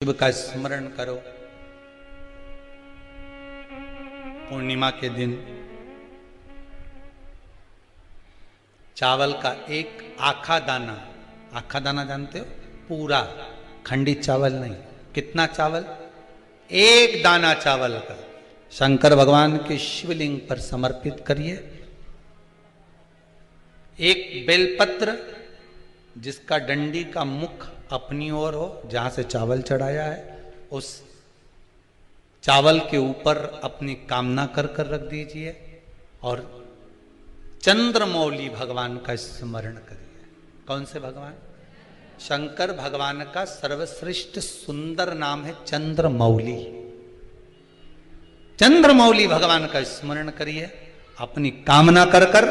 शिव का स्मरण करो। पूर्णिमा के दिन चावल का एक आखा दाना जानते हो, पूरा खंडित चावल नहीं। कितना चावल? एक दाना चावल का शंकर भगवान के शिवलिंग पर समर्पित करिए। एक बेलपत्र जिसका डंडी का मुख अपनी ओर हो, जहां से चावल चढ़ाया है, उस चावल के ऊपर अपनी कामना कर कर रख दीजिए और चंद्रमौली भगवान का स्मरण करिए। कौन से भगवान? शंकर भगवान का सर्वश्रेष्ठ सुंदर नाम है चंद्रमौली। चंद्रमौली भगवान का स्मरण करिए। अपनी कामना कर कर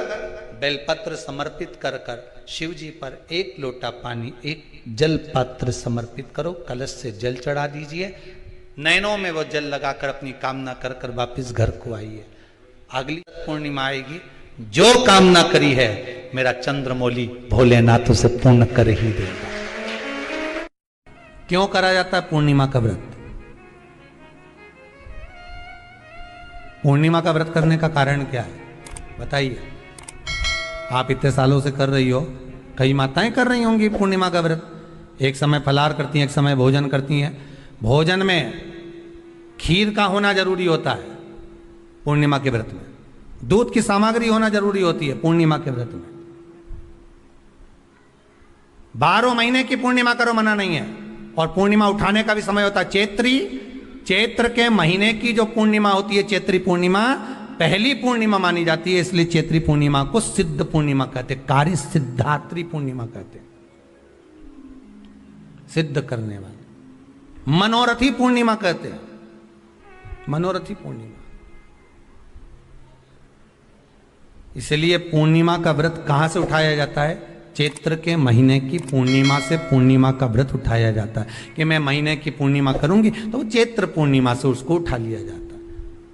बेलपत्र समर्पित कर कर शिव जी पर एक लोटा पानी, एक जल पात्र समर्पित करो। कलश से जल चढ़ा दीजिए। नैनों में वो जल लगाकर अपनी कामना कर कर वापिस घर को आइए। अगली पूर्णिमा आएगी, जो कामना करी है मेरा चंद्रमौली भोलेनाथ उसे पूर्ण कर ही देगा। क्यों करा जाता है पूर्णिमा का व्रत? पूर्णिमा का व्रत करने का कारण क्या है बताइए? आप इतने सालों से कर रही हो, कई माताएं कर रही होंगी पूर्णिमा का व्रत। एक समय फलाहार करती हैं, एक समय भोजन करती हैं। भोजन में खीर का होना जरूरी होता है पूर्णिमा के व्रत में। दूध की सामग्री होना जरूरी होती है पूर्णिमा के व्रत में। 12 महीने की पूर्णिमा करो, मना नहीं है। और पूर्णिमा उठाने का भी समय होता है। चैत्र के महीने की जो पूर्णिमा होती है, चैत्री पूर्णिमा पहली पूर्णिमा मानी जाती है, इसलिए चैत्री पूर्णिमा को सिद्ध पूर्णिमा कहते, कार्य सिद्धात्री पूर्णिमा कहते, सिद्ध करने वाले। मनोरथी पूर्णिमा कहते हैं, मनोरथी पूर्णिमा। इसलिए पूर्णिमा का व्रत कहां से उठाया जाता है? चैत्र के महीने की पूर्णिमा से पूर्णिमा का व्रत उठाया जाता है कि मैं महीने की पूर्णिमा करूंगी तो चैत्र पूर्णिमा से उसको उठा लिया जाता है।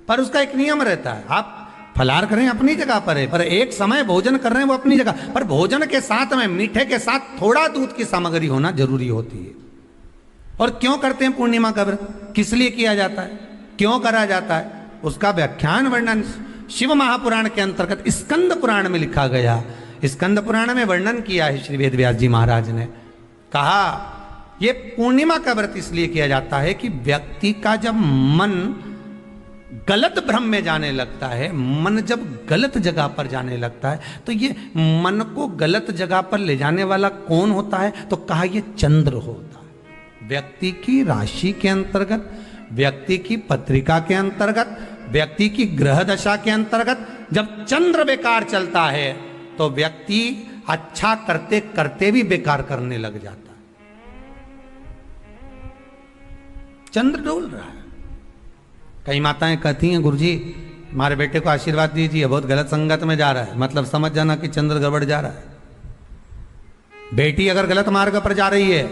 पर उसका एक नियम रहता है। आप फलाहार करें अपनी जगह पर है, पर एक समय भोजन कर रहे हैं वो अपनी जगह पर। भोजन के साथ में मीठे के साथ थोड़ा दूध की सामग्री होना जरूरी होती है। और क्यों करते हैं पूर्णिमा का व्रत? किस लिए किया जाता है, क्यों करा जाता है, उसका व्याख्यान वर्णन शिव महापुराण के अंतर्गत स्कंद पुराण में लिखा गया। स्कंद पुराण में वर्णन किया है श्री वेद व्यास जी महाराज ने। कहा ये पूर्णिमा का व्रत इसलिए किया जाता है कि व्यक्ति का जब मन गलत भ्रम में जाने लगता है, मन जब गलत जगह पर जाने लगता है, तो ये मन को गलत जगह पर ले जाने वाला कौन होता है? तो कहा ये चंद्र होता है। व्यक्ति की राशि के अंतर्गत, व्यक्ति की पत्रिका के अंतर्गत, व्यक्ति की ग्रह दशा के अंतर्गत जब चंद्र बेकार चलता है तो व्यक्ति अच्छा करते करते भी बेकार करने लग जाता है। चंद्र डोल रहा है। कई माताएं कहती हैं गुरुजी हमारे बेटे को आशीर्वाद दीजिए, बहुत गलत संगत में जा रहा है। मतलब समझ जाना कि चंद्र गड़बड़ जा रहा है। बेटी अगर गलत मार्ग पर जा रही है,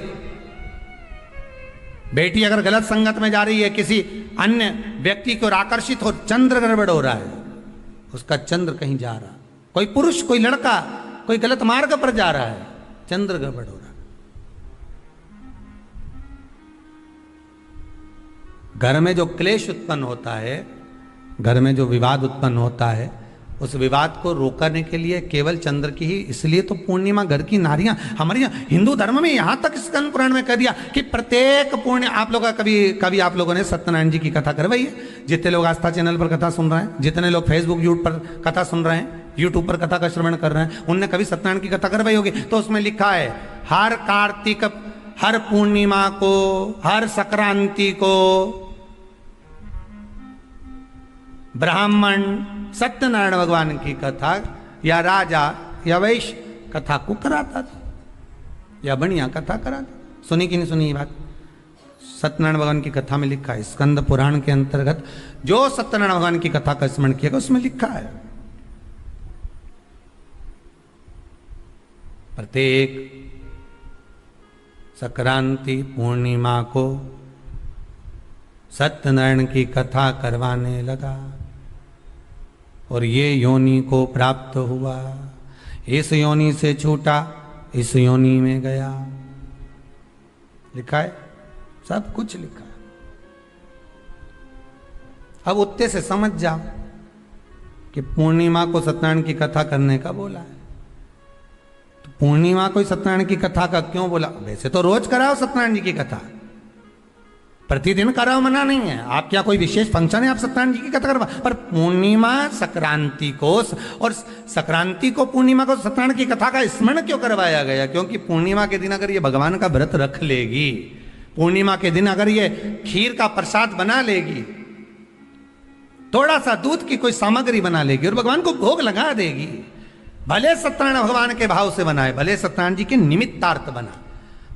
बेटी अगर गलत संगत में जा रही है, किसी अन्य व्यक्ति की ओर आकर्षित हो, चंद्र गड़बड़ हो रहा है, उसका चंद्र कहीं जा रहा। कोई पुरुष, कोई लड़का कोई गलत मार्ग पर जा रहा है, चंद्र गड़बड़ हो रहा है। घर में जो क्लेश उत्पन्न होता है, घर में जो विवाद उत्पन्न होता है, उस विवाद को रोकने के लिए केवल चंद्र की ही, इसलिए तो पूर्णिमा घर की नारियां हमारे हिंदू धर्म में यहां तक स्कंद पुराण में कह दिया कि प्रत्येक पूर्ण। आप लोग कभी आप लोगों ने सत्यनारायण जी की कथा करवाई है? जितने लोग आस्था चैनल पर कथा सुन रहे हैं, जितने लोग फेसबुक यूट्यूब पर कथा सुन रहे हैं, यूट्यूब पर कथा का श्रवण कर रहे हैं, उनने कभी सत्यनारायण की कथा करवाई होगी। तो उसमें लिखा है हर कार्तिक, हर पूर्णिमा को, हर संक्रांति को ब्राह्मण सत्यनारायण भगवान की कथा या राजा या वैश्य कथा को कराता था, या बढ़िया कथा कराता। सुनी कि नहीं सुनी ये बात? सत्यनारायण भगवान की कथा में लिखा है, स्कंद पुराण के अंतर्गत जो सत्यनारायण भगवान की कथा का स्मरण किया उसमें लिखा है प्रत्येक संक्रांति पूर्णिमा को सत्यनारायण की कथा करवाने लगा और ये योनि को प्राप्त हुआ। इस योनि से छूटा, इस योनि में गया। लिखा है सब कुछ लिखा है। अब उत्ते से समझ जाओ कि पूर्णिमा को सत्यनारायण की कथा करने का बोला है। तो पूर्णिमा को सत्यनारायण की कथा का क्यों बोला? वैसे तो रोज कराओ सत्यनारायण जी की कथा, प्रतिदिन कराओ, मना नहीं है। आप क्या कोई विशेष फंक्शन है आप सत्यनारायण जी की कथा करवा, पर पूर्णिमा संक्रांति को और संक्रांति को पूर्णिमा को सत्यनारायण की कथा का स्मरण क्यों करवाया गया? क्योंकि पूर्णिमा के दिन अगर ये भगवान का व्रत रख लेगी, पूर्णिमा के दिन अगर ये खीर का प्रसाद बना लेगी, थोड़ा सा दूध की कोई सामग्री बना लेगी और भगवान को भोग लगा देगी, भले सत्यनारायण भगवान के भाव से बनाए, भले सत्यनारायण जी के निमित्तार्थ बना,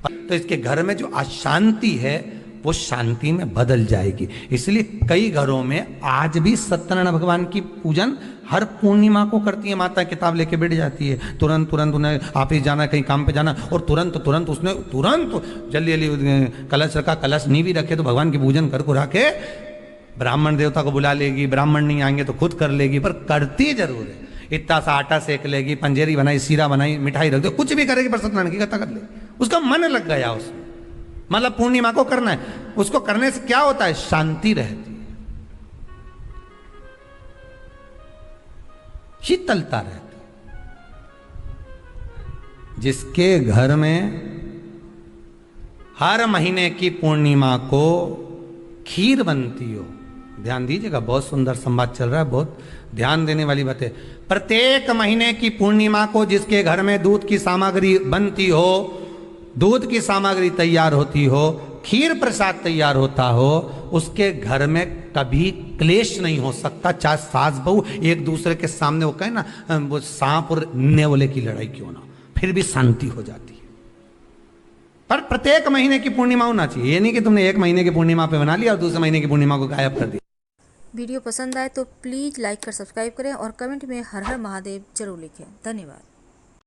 तो इसके घर में जो अशांति है वो शांति में बदल जाएगी। इसलिए कई घरों में आज भी सत्यनारायण भगवान की पूजन हर पूर्णिमा को करती है। माता किताब लेके बैठ जाती है, तुरंत तुरंत उन्हें ऑफिस जाना, कहीं काम पे जाना, और तुरंत तुरंत उसने तुरंत जल्दी जल्दी कलश रखा, कलश नहीं भी रखे तो भगवान की पूजन कर कुरा के ब्राह्मण देवता को बुला लेगी, ब्राह्मण नहीं आएंगे तो खुद कर लेगी, पर करती जरूर है। इतना सा आटा सेक लेगी, पंजेरी बनाई, सीरा बनाई, मिठाई रख दो, कुछ भी करेगी पर सत्यनारायण की कथा कर लेगी। उसका मन लग गया उसमें, मतलब पूर्णिमा को करना है। उसको करने से क्या होता है? शांति रहती है, शीतलता रहती है। जिसके घर में हर महीने की पूर्णिमा को खीर बनती हो, ध्यान दीजिएगा, बहुत सुंदर संवाद चल रहा है, बहुत ध्यान देने वाली बात है। प्रत्येक महीने की पूर्णिमा को जिसके घर में दूध की सामग्री बनती हो, दूध की सामग्री तैयार होती हो, खीर प्रसाद तैयार होता हो, उसके घर में कभी क्लेश नहीं हो सकता। चाहे सास बहू एक दूसरे के सामने वो कहे ना, वो सांप और नेवले की लड़ाई क्यों ना, फिर भी शांति हो जाती है। पर प्रत्येक महीने की पूर्णिमा होना चाहिए। ये नहीं कि तुमने एक महीने की पूर्णिमा पे बना लिया और दूसरे महीने की पूर्णिमा को गायब कर दिया। वीडियो पसंद आए तो प्लीज़ लाइक कर सब्सक्राइब करें और कमेंट में हर हर महादेव जरूर लिखें। धन्यवाद।